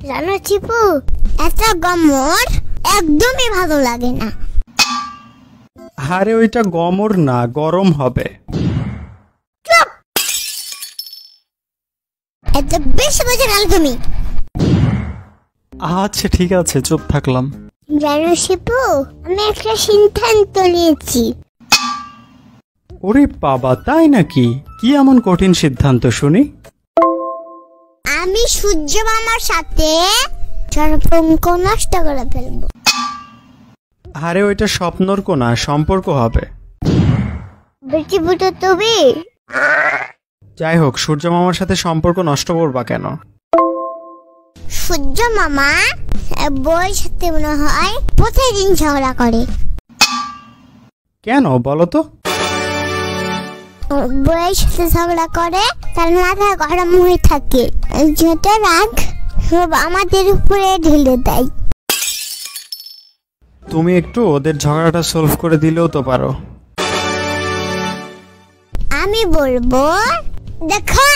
জানো চিপু, এত গমর একদমই ভালো লাগে না। আরে ওইটা গমর না, গরম হবে। এত বেশি বোঝো না তুমি। আচ্ছা ঠিক আছে, চুপ থাকলাম। জানো শিপু, আমি একটা সিদ্ধান্ত নিয়েছি। ওরে বাবা, তাই নাকি? কি এমন কঠিন সিদ্ধান্ত শুনি? আমি সূর্য মামার সাথে সম্পর্ক নষ্ট করে ফেলবো। আরে ওইটা স্বপ্নর কোনা, সম্পর্ক হবে। বেশি বুঝো তুমি। যাই হোক, সূর্য মামার সাথে সম্পর্ক নষ্ট করবা কেন? সূর্য মামা বউয়ের সাথে মনে হয় প্রতিদিন ঝগড়া করে। কেন বলো তো? বউয়ের সাথে ঝগড়া করে, তার মাথা গরম হয়ে থাকে, যত রাগ সব আমাদের উপরে ঢেলে দেয়। তুমি একটু ওদের ঝগড়াটা সলভ করে দিলেও তো পারো। আমি বলবো, দেখো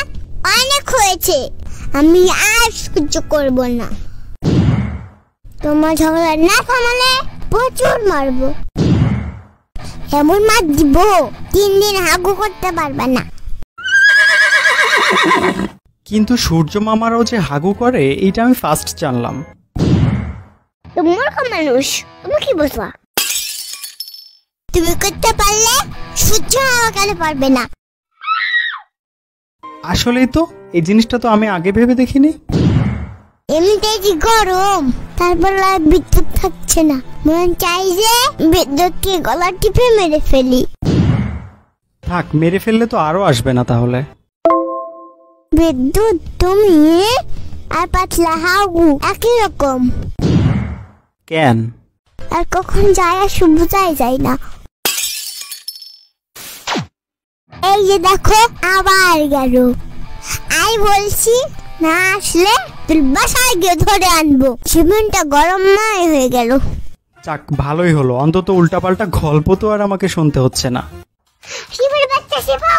অনেক হয়েছে, আমি আর সহ্য করব না। তোমার ঝগড়া না থামালে প্রচুর মারবো, এমন মার দিব 3 দিন হাগু করতে পারবে না। কিন্তু সূর্য মামারও যে হাগু করে, এইটা আমি ফার্স্ট জানলাম। তুমি মূর্খ মানুষ, তুমি কি বুঝবা? তুমি করতে পারলে সূর্য মামা কেন পারবে না? আসলেই তো, এই জিনিসটা তো আমি আগে ভেবে দেখিনি। এমনিতেই যে গরম, তারপর বিদ্যুৎ থাকছে না, মন চাই যে বিদ্যুৎকে গলা টিপে মেরে ফেলি। থাক, মেরে ফেললে তো আরো আসবে না তাহলে। বিদ্যুৎ তুমি আর পাতলা হাগু একই রকম। কেন? আর কখন যায় আর বোঝাই যায় না। এই যে দেখো আবার গেল। আই বলছি না আসলে তুই বাসায় গিয়ে ধরে আনবো। জীবনটা গরম নাই হয়ে গেল। যাক, ভালোই হলো, অন্তত উল্টাপাল্টা গল্প তো আর আমাকে শুনতে হচ্ছে না। শিবের বাচ্চা শিবু।